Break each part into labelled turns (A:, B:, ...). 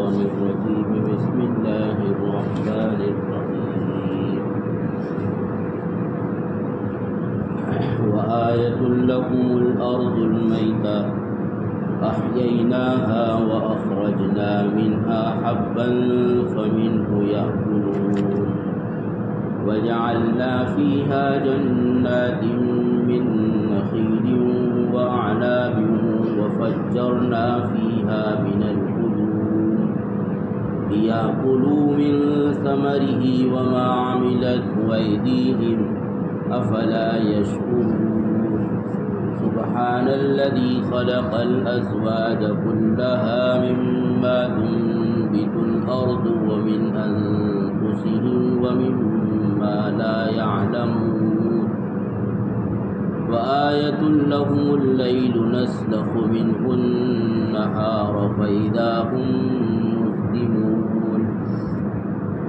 A: الشيطان الرجيم بسم الله الرحمن الرحيم وآية لكم الأرض الميتة أحييناها وأخرجنا منها حبا فمنه يأكلون وجعلنا فيها جنات من نخيل وأعناب وفجرنا فيها من العيون ليأكلوا من ثمره وما عملته أيديهم أفلا يشكرون سبحان الذي خلق الأزواج كلها مما تنبت الأرض ومن أنفسهم ومما لا يعلمون وآية لهم الليل نسلخ منه النهار فإذا هم مظلمون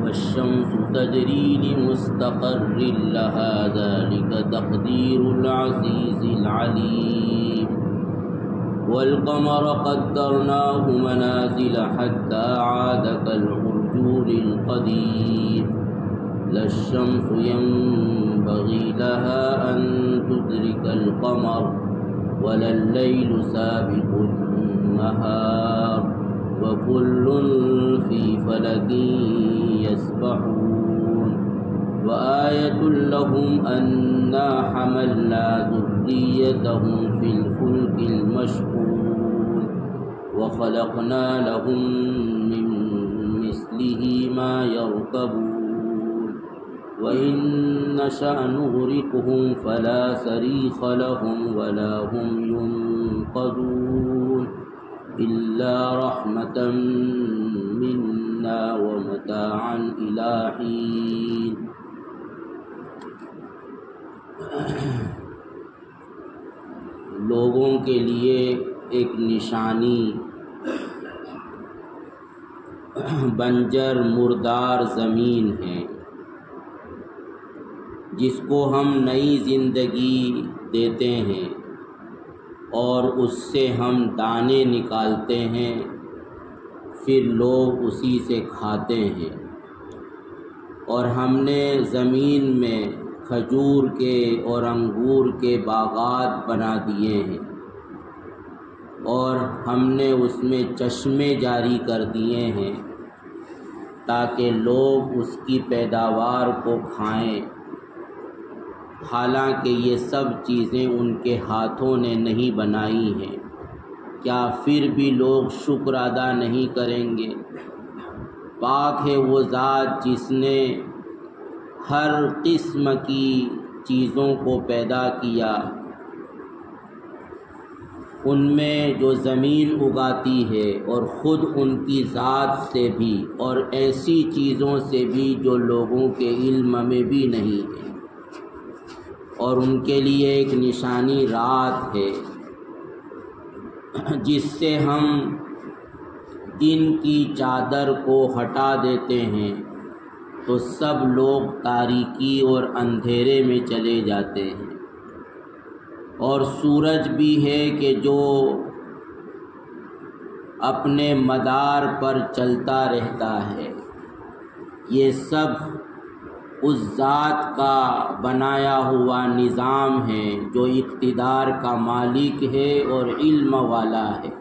A: والشمس تجري لمستقر لها ذلك تقدير العزيز العليم والقمر قدرناه منازل حتى عاد كالعرجون القديم لا الشمس ينبغي لها أن تدرك القمر ولا الليل سابق النهار وكل في فلك يسبحون وآية لهم أنا حملنا ذريتهم في الفلك المشحون وخلقنا لهم من مثله ما يركبون وإن نشأ نغرقهم فلا صريخ لهم ولا هم ينقذون إلا رحمة منا ومتاعا إلى حين لوگوں کے لیے ایک نشانی بنجر مردار زمین ہے جس کو ہم نئی زندگی دیتے ہیں اور اس سے ہم دانے نکالتے ہیں، پھر لوگ اسی سے کھاتے ہیں۔ اور ہم نے زمین میں کھجور کے اور انگور کے باغات بنا دیے ہیں، اور ہم نے اس میں چشمے جاری کر دیے ہیں تاکہ لوگ اس کی پیداوار کو کھائیں، حالانکہ یہ سب چیزیں ان کے ہاتھوں نے نہیں بنائی ہیں۔ کیا پھر بھی لوگ شکر ادا نہیں کریں گے؟ پاک ہے وہ ذات جس نے ہر قسم کی چیزوں کو پیدا کیا، ان میں جو زمین اگاتی ہے اور خود ان کی ذات سے بھی، اور ایسی چیزوں سے بھی جو لوگوں کے علم میں بھی نہیں ہے، اور ان کے لیے ایک نشانی رات ہے جس سے ہم دن کی چادر کو ہٹا دیتے ہیں تو سب لوگ تاریکی اور اندھیرے میں چلے جاتے ہیں۔ اور سورج بھی ہے کہ جو اپنے مدار پر چلتا رہتا ہے۔ یہ سب اس ذات کا بنایا ہوا نظام ہے جو اقتدار کا مالک ہے اور علم والا ہے۔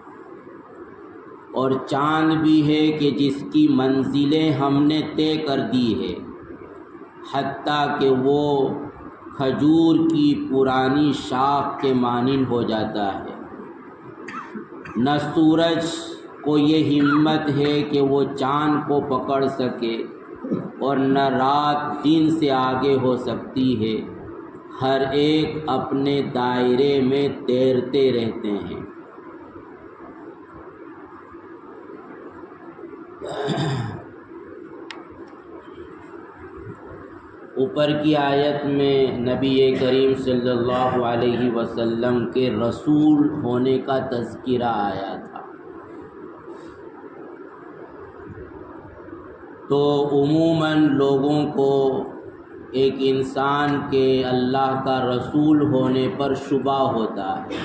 A: اور چاند بھی ہے کہ جس کی منزلیں ہم نے طے کر دی ہے، حتیٰ کہ وہ کھجور کی پرانی شاخ کے مانند ہو جاتا ہے۔ نہ سورج کو یہ ہمت ہے کہ وہ چاند کو پکڑ سکے، اور نہ رات دن سے آگے ہو سکتی ہے، ہر ایک اپنے دائرے میں تیرتے رہتے ہیں۔ اوپر کی آیت میں نبی کریم صلی اللہ علیہ وسلم کے رسول ہونے کا تذکرہ آیا تھا۔ تو عموماً لوگوں کو ایک انسان کے اللہ کا رسول ہونے پر شبہ ہوتا ہے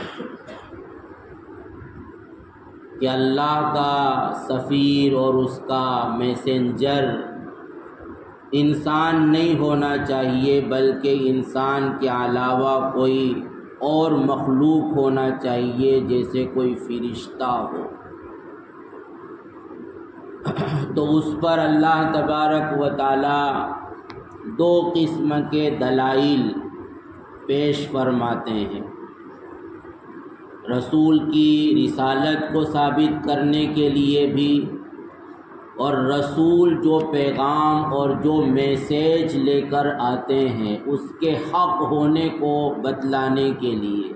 A: کہ اللہ کا سفیر اور اس کا میسنجر انسان نہیں ہونا چاہیے، بلکہ انسان کے علاوہ کوئی اور مخلوق ہونا چاہیے، جیسے کوئی فرشتہ ہو۔ تو اس پر اللہ تبارک و تعالی دو قسم کے دلائل پیش فرماتے ہیں، رسول کی رسالت کو ثابت کرنے کے لیے بھی، اور رسول جو پیغام اور جو میسیج لے کر آتے ہیں اس کے حق ہونے کو بتلانے کے لیے۔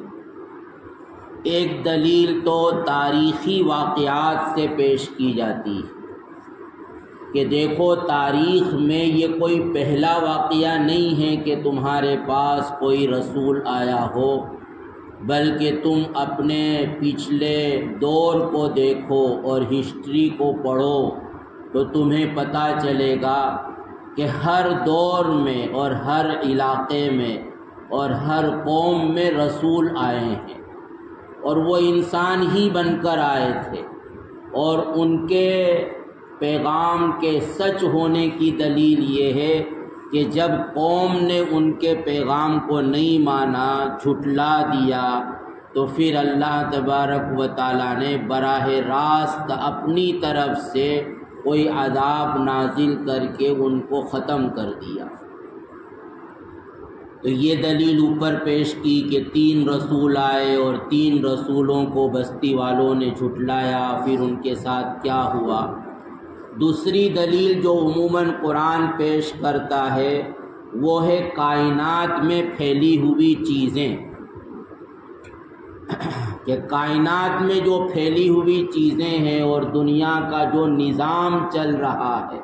A: ایک دلیل تو تاریخی واقعات سے پیش کی جاتی ہے کہ دیکھو تاریخ میں یہ کوئی پہلا واقعہ نہیں ہے کہ تمہارے پاس کوئی رسول آیا ہو، بلکہ تم اپنے پچھلے دور کو دیکھو اور ہسٹری کو پڑھو تو تمہیں پتہ چلے گا کہ ہر دور میں اور ہر علاقے میں اور ہر قوم میں رسول آئے ہیں، اور وہ انسان ہی بن کر آئے تھے، اور ان کے پیغام کے سچ ہونے کی دلیل یہ ہے کہ جب قوم نے ان کے پیغام کو نہیں مانا، جھٹلا دیا، تو پھر اللہ تبارک و تعالیٰ نے براہ راست اپنی طرف سے کوئی عذاب نازل کر کے ان کو ختم کر دیا۔ تو یہ دلیل اوپر پیش کی کہ 3 رسول آئے اور 3 رسولوں کو بستی والوں نے جھٹلایا، پھر ان کے ساتھ کیا ہوا۔ دوسری دلیل جو عموماً قرآن پیش کرتا ہے وہ ہے کائنات میں پھیلی ہوئی چیزیں، کہ کائنات میں جو پھیلی ہوئی چیزیں ہیں اور دنیا کا جو نظام چل رہا ہے،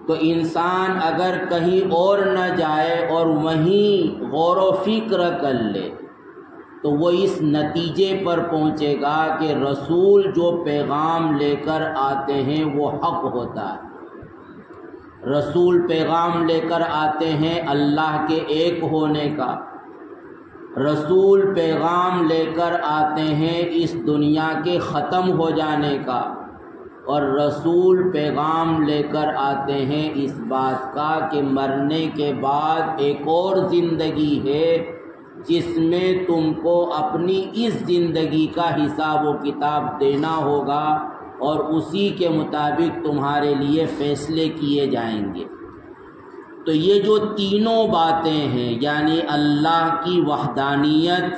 A: تو انسان اگر کہیں اور نہ جائے اور وہیں غور و فکر کر لے تو وہ اس نتیجے پر پہنچے گا کہ رسول جو پیغام لے کر آتے ہیں وہ حق ہوتا ہے۔ رسول پیغام لے کر آتے ہیں اللہ کے ایک ہونے کا، رسول پیغام لے کر آتے ہیں اس دنیا کے ختم ہو جانے کا، اور رسول پیغام لے کر آتے ہیں اس بات کا کہ مرنے کے بعد ایک اور زندگی ہے جس میں تم کو اپنی اس زندگی کا حساب و کتاب دینا ہوگا، اور اسی کے مطابق تمہارے لیے فیصلے کیے جائیں گے۔ تو یہ جو تینوں باتیں ہیں، یعنی اللہ کی وحدانیت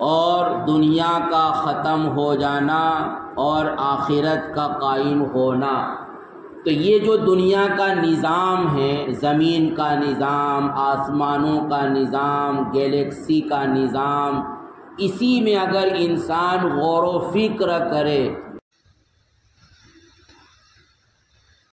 A: اور دنیا کا ختم ہو جانا اور آخرت کا قائم ہونا، تو یہ جو دنیا کا نظام ہے، زمین کا نظام، آسمانوں کا نظام، گیلیکسی کا نظام، اسی میں اگر انسان غور و فکر کرے